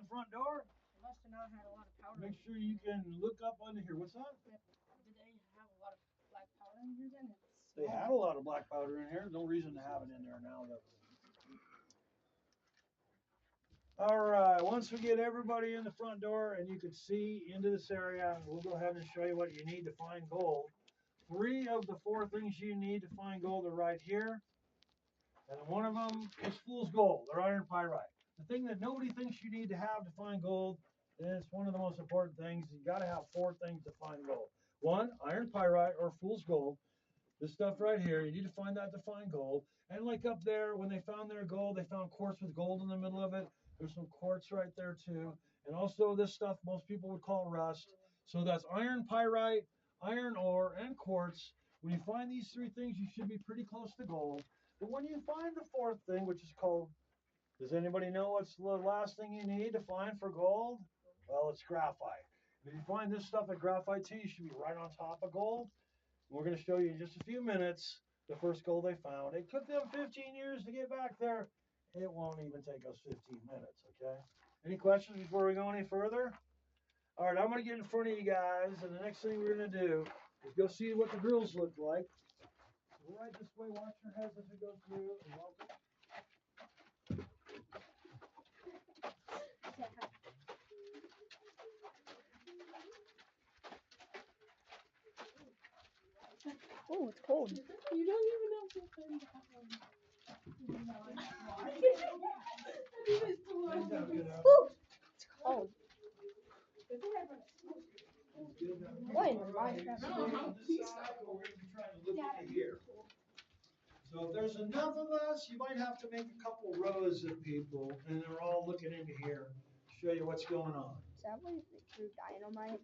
front door. They must have not had a lot of powder. Make sure you can look up under here. What's that? Did they have a lot of black powder in here then? They had a lot of black powder in here. No reason to have it in there now, though. All right, once we get everybody in the front door and you can see into this area, we'll go ahead and show you what you need to find gold. 3 of the 4 things you need to find gold are right here. And one of them is fool's gold, or iron pyrite. The thing that nobody thinks you need to have to find gold, and it's one of the most important things. You got to have 4 things to find gold. 1, iron pyrite or fool's gold. This stuff right here, you need to find that to find gold. And like up there, when they found their gold, they found quartz with gold in the middle of it. There's some quartz right there too. And also this stuff most people would call rust. So that's iron pyrite, iron ore, and quartz. When you find these 3 things, you should be pretty close to gold. But when you find the 4th thing, which is called, does anybody know what's the last thing you need to find for gold? Well, it's graphite. If you find this stuff at graphite too, you should be right on top of gold. We're going to show you in just a few minutes the first gold they found. It took them 15 years to get back there. It won't even take us 15 minutes, okay? Any questions before we go any further? All right, I'm going to get in front of you guys, and the next thing we're going to do is go see what the drills look like. So we're right this way. Watch your heads as we go through. And welcome. Oh, it's cold. You don't even have to find that one. Ooh, it's cold. What in Minecraft? So if there's enough of us, you might have to make a couple rows of people, and they're all looking into here to show you what's going on. Is that what they threw dynamite?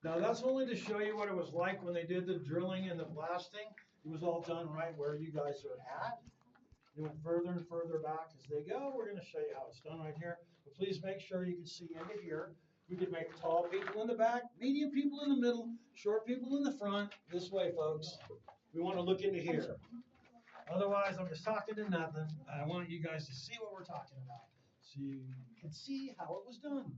Now that's only to show you what it was like when they did the drilling and the blasting. It was all done right where you guys are at. They went further and further back as they go. We're going to show you how it's done right here. But please make sure you can see into here. We could make tall people in the back, medium people in the middle, short people in the front. This way, folks. We want to look into here. Otherwise, I'm just talking to nothing. I want you guys to see what we're talking about so you can see how it was done.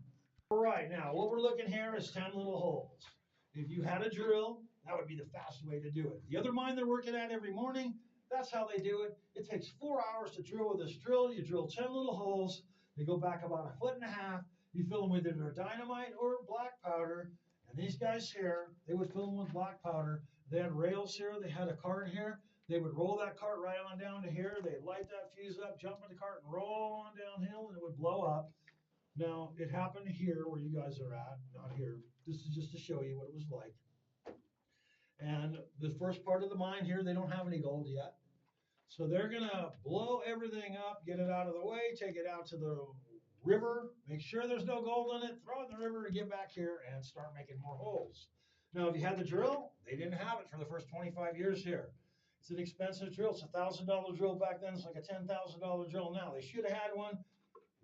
All right, now what we're looking here is 10 little holes. If you had a drill, that would be the fastest way to do it. The other mine they're working at every morning, that's how they do it. It takes 4 hours to drill with this drill. You drill 10 little holes. They go back about 1.5 feet. You fill them with either dynamite or black powder. And these guys here, they would fill them with black powder. They had rails here. They had a cart here. They would roll that cart right on down to here. They'd light that fuse up, jump in the cart, and roll on downhill, and it would blow up. Now, it happened here where you guys are at, not here. This is just to show you what it was like. And the first part of the mine here, they don't have any gold yet. So they're going to blow everything up, get it out of the way, take it out to the river, make sure there's no gold in it, throw it in the river, and get back here and start making more holes. Now, if you had the drill, they didn't have it for the first 25 years here. It's an expensive drill. It's a $1,000 drill back then. It's like a $10,000 drill now. They should have had one.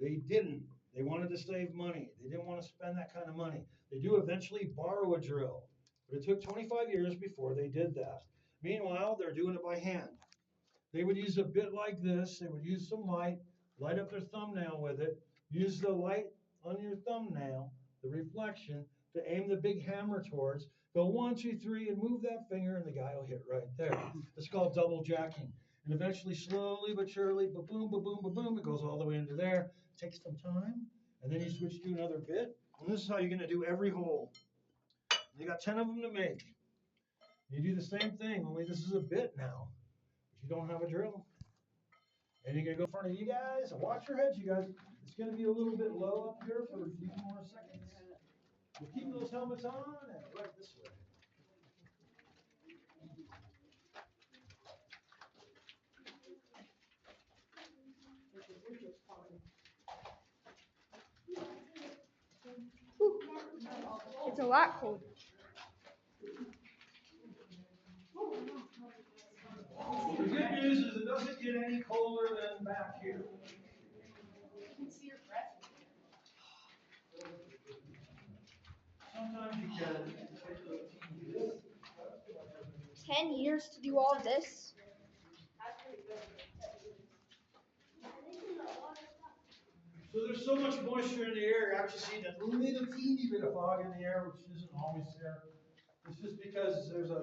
They didn't. They wanted to save money. They didn't want to spend that kind of money. They do eventually borrow a drill, but it took 25 years before they did that. Meanwhile, they're doing it by hand. They would use a bit like this. They would use some light, light up their thumbnail with it, use the light on your thumbnail, the reflection, to aim the big hammer towards. Go 1, 2, 3, and move that finger, and the guy will hit right there. It's called double jacking. And eventually, slowly but surely, ba-boom, ba-boom, ba-boom, it goes all the way into there. It takes some time, and then you switch to another bit. And this is how you're going to do every hole. You got 10 of them to make. You do the same thing, only this is a bit now. But you don't have a drill. And you're going to go in front of you guys, and watch your heads, you guys. It's going to be a little bit low up here for a few more seconds. We'll keep those helmets on, and right this way. It's a lot cold. The good news is it doesn't get any colder than back here. You can see your breath. Sometimes you can. 10 years to do all this? So there's so much moisture in the air, you actually see that little teeny bit of fog in the air, which isn't always there. It's just because there's a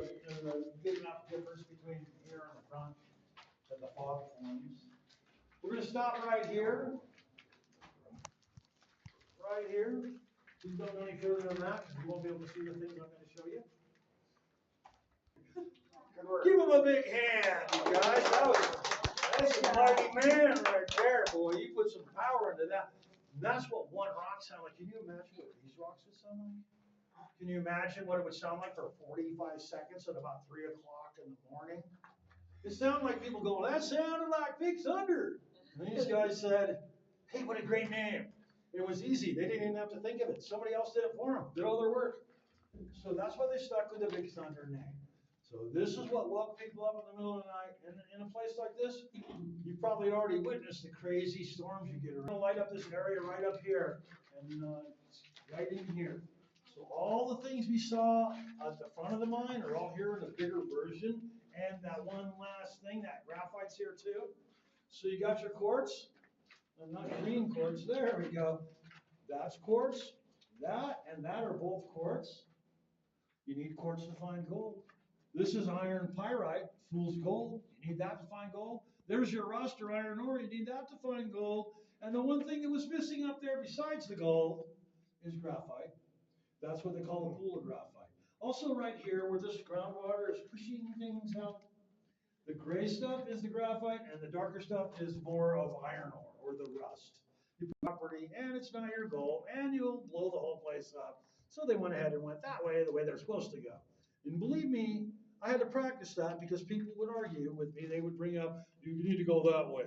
good enough difference between here and the front that the fog forms. We're gonna stop right here. Right here. Please don't go any further than that, because you won't be able to see the things I'm gonna show you. Give him a big hand, you guys. That's a mighty man right there, boy. You put some power into that. And that's what one rock sounds like. Can you imagine what these rocks would sound like? Can you imagine what it would sound like for 45 seconds at about 3 o'clock in the morning? It sounded like people going, that sounded like Big Thunder. And these guys said, hey, what a great name. It was easy. They didn't even have to think of it. Somebody else did it for them, did all their work. So that's why they stuck with the Big Thunder name. So this is what woke people up in the middle of the night. And in a place like this, you've probably already witnessed the crazy storms you get around. We're going to light up this area right up here and right in here. So all the things we saw at the front of the mine are all here in a bigger version. And that one last thing, that graphite's here too. So you got your quartz, and not green quartz, there we go. That's quartz, that and that are both quartz. You need quartz to find gold. This is iron pyrite, fool's gold. You need that to find gold. There's your rust or iron ore, you need that to find gold. And the one thing that was missing up there besides the gold is graphite. That's what they call the pool of graphite. Also right here where this groundwater is pushing things out, the gray stuff is the graphite and the darker stuff is more of iron ore or the rust. Your property and it's not your gold and you'll blow the whole place up. So they went ahead and went that way, the way they're supposed to go. And believe me, I had to practice that because people would argue with me. They would bring up, you need to go that way.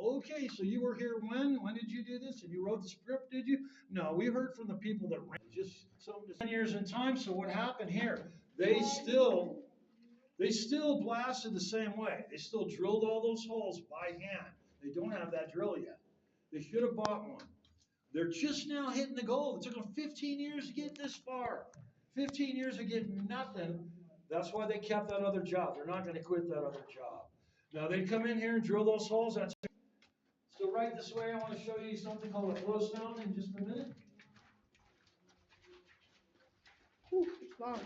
Okay, so you were here when? When did you do this? And you wrote the script, did you? No, we heard from the people that ran just some 10 years in time. So what happened here? They still blasted the same way. They still drilled all those holes by hand. They don't have that drill yet. They should have bought one. They're just now hitting the goal. It took them 15 years to get this far. 15 years of getting nothing. That's why they kept that other job. They're not going to quit that other job. Now they come in here and drill those holes. That's so right this way. I want to show you something called a flowstone in just a minute. Ooh, it's long.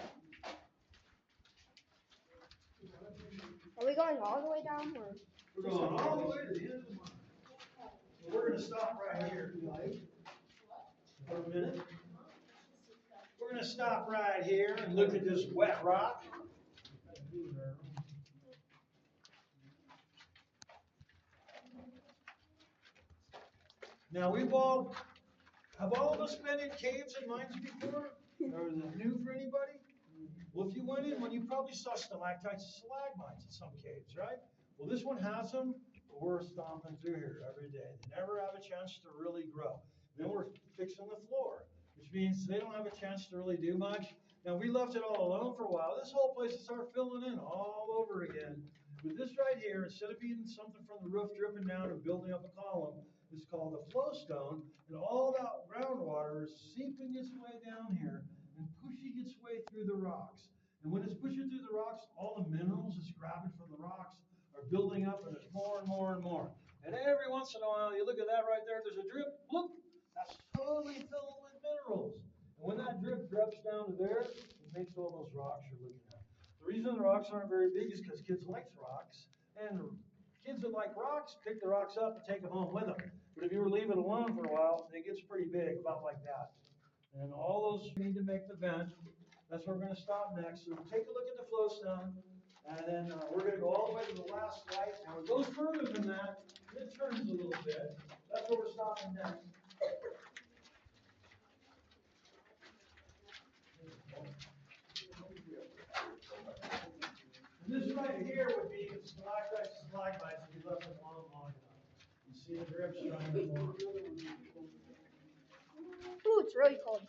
Are we going all the way down or? We're going all the way to the end of the mine. So we're going to stop right here, for a minute. We're going to stop right here and look at this wet rock. Now have all of us been in caves and mines before? Or is it new for anybody? Well, if you went in one, you probably saw stalactites and stalagmites in some caves, right? Well, this one has them, but we're stomping through here every day. They never have a chance to really grow. Then we're fixing the floor, which means they don't have a chance to really do much. Now, we left it all alone for a while. This whole place will start filling in all over again. But this right here, instead of being something from the roof dripping down and building up a column, is called a flowstone. And all that groundwater is seeping its way down here and pushing its way through the rocks. And when it's pushing through the rocks, all the minerals it's grabbing from the rocks are building up, and there's more and more and more. And every once in a while, you look at that right there, there's a drip, look, that's totally filled with minerals. And when that drip drips down to there, it makes all those rocks you're looking at. The reason the rocks aren't very big is because kids like rocks, and kids that like rocks pick the rocks up and take them home with them. But if you were leave it alone for a while, it gets pretty big, about like that. And all those need to make the vent. That's where we're going to stop next. So take a look at the flowstone, and then we're going to go all the way to the last light. Now it goes further than that. It turns a little bit. That's where we're stopping next. And this right here would be stalactites and stalagmites if you left them long enough. You see the drips trying to form. Ooh, it's really cold.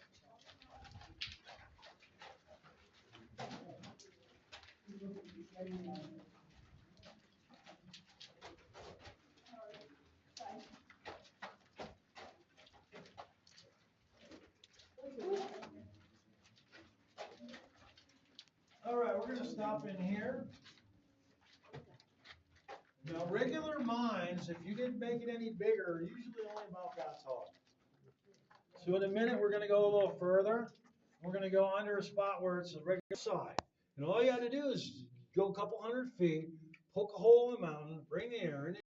All right, we're going to stop in here. Now, regular mines, if you didn't make it any bigger, are usually only about that tall. So in a minute, we're gonna go a little further. We're gonna go under a spot where it's a regular side. And all you gotta do is go a couple 100 feet, poke a hole in the mountain, bring the air in,